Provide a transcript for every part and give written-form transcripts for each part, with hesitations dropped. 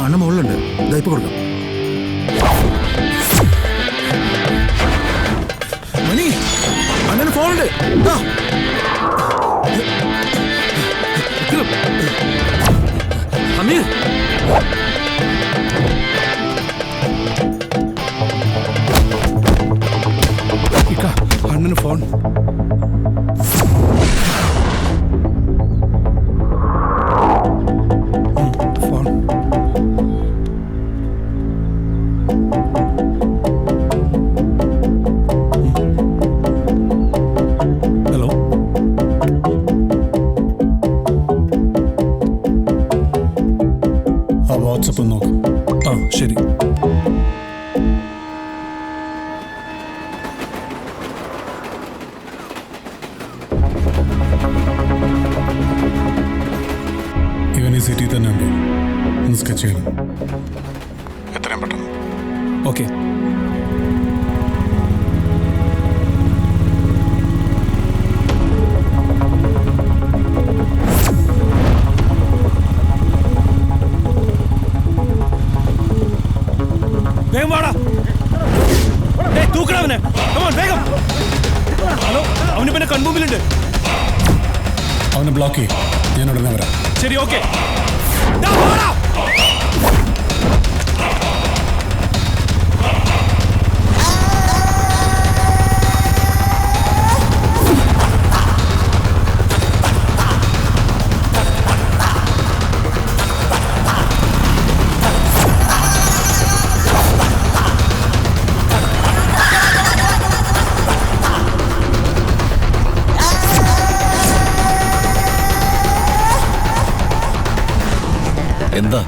അണ്ണ മുകളിലുണ്ട്. ഇതാ ഇപ്പൊ കൊടുക്കാം. മണി അണ്ണന് ഫോണുണ്ട്. അമീർ അണ്ണന് ഫോൺ. Phone hello. വാട്സപ്പ് നോക്ക്. ശരി. ഇവൻ ഈ സിറ്റി തന്നെ ഉണ്ടോ? ഒന്ന് സ്കെച്ച് ചെയ്യണം. എത്രയും പെട്ടെന്ന്. ഓക്കെ. വേഗം വാടാ. തൂക്കണവനെ. വേഗം. ഹലോ, അവന് പിന്നെ കൺമുമ്പിലുണ്ട്. അവനെ ബ്ലോക്ക് ചെയ്യും. ഞാൻ ഉടനെ വരാം. ശരി, ഓക്കെ. എന്താ?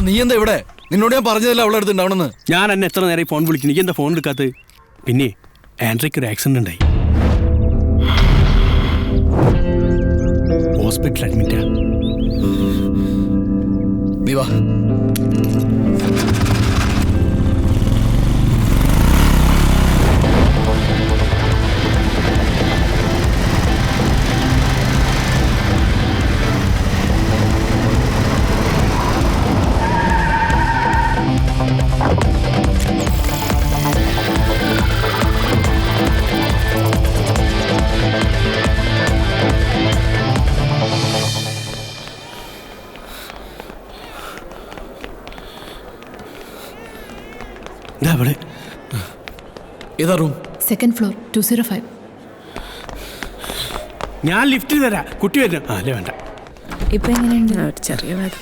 നീ എന്താ ഇവിടെ? നിന്നോട് ഞാൻ പറഞ്ഞതല്ല അവളെ അടുത്തുണ്ടാവണമെന്ന്. ഞാൻ എന്നെ എത്ര നേരം ഫോൺ വിളിക്കുന്നു, നീ എന്താ ഫോൺ എടുക്കാത്തത്? പിന്നെ ആൻഡ്രിക്ക് ഒരു ആക്സിഡന്റ് ഉണ്ടായി, ഹോസ്പിറ്റൽ അഡ്മിറ്റാ. നീ വാ. ഏതാ റൂം? Second floor 205. ഞാൻ ലിഫ്റ്റിൽ തരാം. കുട്ടി വരണം. അല്ലേ വേണ്ട. ഇപ്പൊ എങ്ങനെയുണ്ട്? ചെറിയ വേദന.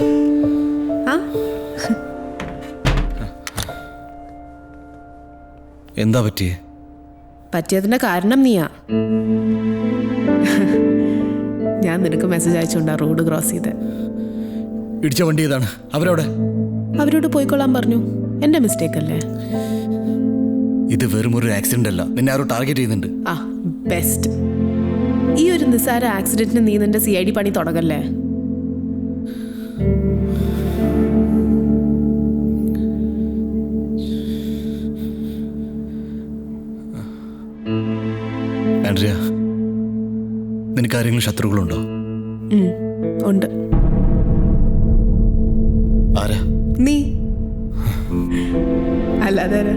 എന്താ പറ്റിയേ? പറ്റിയതിന്റെ കാരണം നീയാ. ഞാൻ നിനക്ക് മെസ്സേജ് അയച്ചുകൊണ്ടാ റോഡ് ക്രോസ് ചെയ്ത്. ഇടിച്ച വണ്ടി ഏതാണ്? അവരവിടെ? അവരോട് പോയിക്കൊള്ളാൻ പറഞ്ഞു. എന്റെ മിസ്റ്റേക്ക് അല്ലേ? ഇത് വെറും ഒരു ആക്സിഡന്റ് അല്ല, നിന്നെ ആരോ ടാർഗറ്റ് ചെയ്യുന്നുണ്ട്. ആ ബെസ്റ്റ്. ഈ ഒരു നിസ്സാര ആക്സിഡന്റിന് നീ നിന്റെ CID പണി തുടങ്ങല്ലേ. ആൻഡ്രിയ, നിനക്ക് ആരെങ്കിലും ശത്രുക്കളുണ്ടോ? ഉണ്ട്. ആരാ? നീ അല്ലാതെ ആരാ?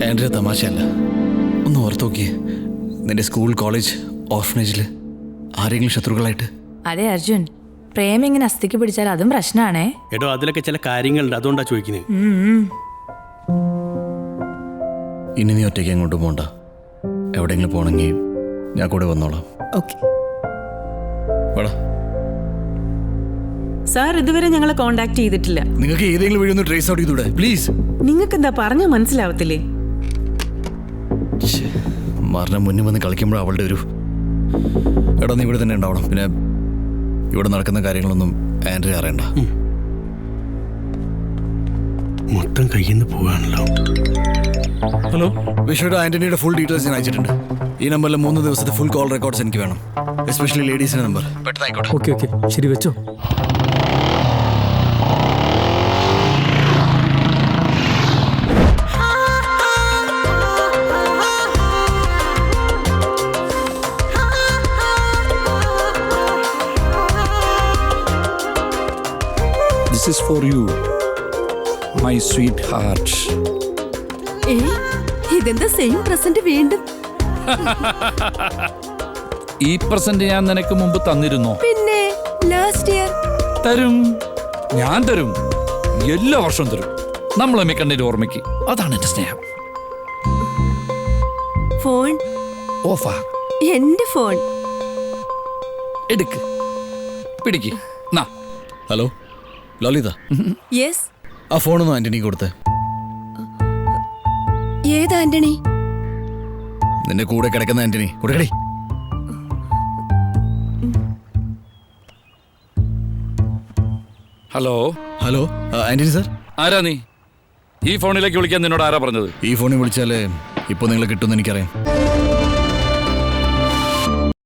ആൻഡ്രിയ, തമാശയല്ല. ഒന്ന് ഓർത്ത് നോക്കിയേ, നിന്റെ സ്കൂൾ, കോളേജ്, ഓർഫനേജിൽ ആരെങ്കിലും ശത്രുക്കളായിട്ട്? അതെ അർജുൻ, പ്രേം ഇങ്ങനെ അസ്ഥിക്ക് പിടിച്ചാൽ അതും പ്രശ്നമാണേ. എടോ, അതിലൊക്കെ ചില കാര്യങ്ങളുണ്ട്. അതുകൊണ്ടാ ചോദിക്കുന്നത്. ഇനി നീ ഒറ്റയ്ക്ക് എങ്ങോട്ട് പോകണ്ട. എവിടെയെങ്കിലും പോകണമെങ്കിൽ ഞാൻ കൂടെ വന്നോളാം. ഓക്കെ. വേടാ. സാർ ഇതുവരെ ഞങ്ങളെ കോണ്ടാക്ട് ചെയ്തിട്ടില്ല. നിങ്ങൾക്ക് ഏതെങ്കിലും വഴി ഒന്ന് ട്രേസ് ഔട്ട് ചെയ്തൂടെ പ്ലീസ്? നിങ്ങൾക്ക് എന്താ പറഞ്ഞാൽ മനസ്സിലാവത്തില്ലേ? മാറിന് മുന്നിൽ വന്ന് കളിക്കുമ്പോൾ അവളുടെ ഒരു എടാ, നീ ഇവിടെ തന്നെ ഉണ്ടാവണം. പിന്നെ ഇവിടെ നടക്കുന്ന കാര്യങ്ങളൊന്നും ആൻഡ്രിയ അറിയണ്ട. മൊത്തം കയ്യിൽ നിന്ന് പോവാണല്ലോ. ഹലോ, വിഷയുടെ ആന്റണിയുടെ ഫുൾ ഡീറ്റെയിൽസ് ഞാൻ അയച്ചിട്ടുണ്ട്. ഈ നമ്പറിൽ 3 ദിവസത്തെ ഫുൾ കോൾ റെക്കോർഡ്സ് എനിക്ക് വേണം, എസ്പെഷ്യലി ലേഡീസിന്റെ നമ്പർ. പെട്ടെന്നായിക്കോട്ടെ. ഓക്കെ ഓക്കെ, ശരി വെച്ചോ. This is for you, my sweetheart. ഇതെന്താ സെയിം പ്രസന്റ് വീണ്ടും? ഈ പ്രസന്റ് ഞാൻ നിനക്ക് മുമ്പ് തന്നിരുന്നോ? പിന്നെ ലാസ്റ്റ് ഇയർ. തരും, ഞാൻ തരും, എല്ലാ വർഷവും തരും. നമ്മളെ കണ്ണിന്റെ ഓർമ്മയ്ക്ക്. അതാണ് എന്റെ സ്നേഹം. ഫോൺ ഓഫാ. എന്റെ ഫോൺ. എടുക്ക്, പിടിക്ക്. നാ. Hello Lalitha, yes. ആ ഫോണൊന്നും ആന്റണി കൊടുത്തേ. ഏത് ആന്റണി? നിന്റെ കൂടെ കിടക്കുന്ന ആന്റണി. കൊടുക്കടി. Hello hello, Antony sir. ആരാ നീ? ഈ ഫോണിലേക്ക് വിളിക്കാൻ നിന്നോട് ആരാ പറഞ്ഞത്? ഈ ഫോണിൽ വിളിച്ചാലേ ഇപ്പോൾ നിങ്ങളെ കിട്ടുമെന്ന് എനിക്കറിയാം.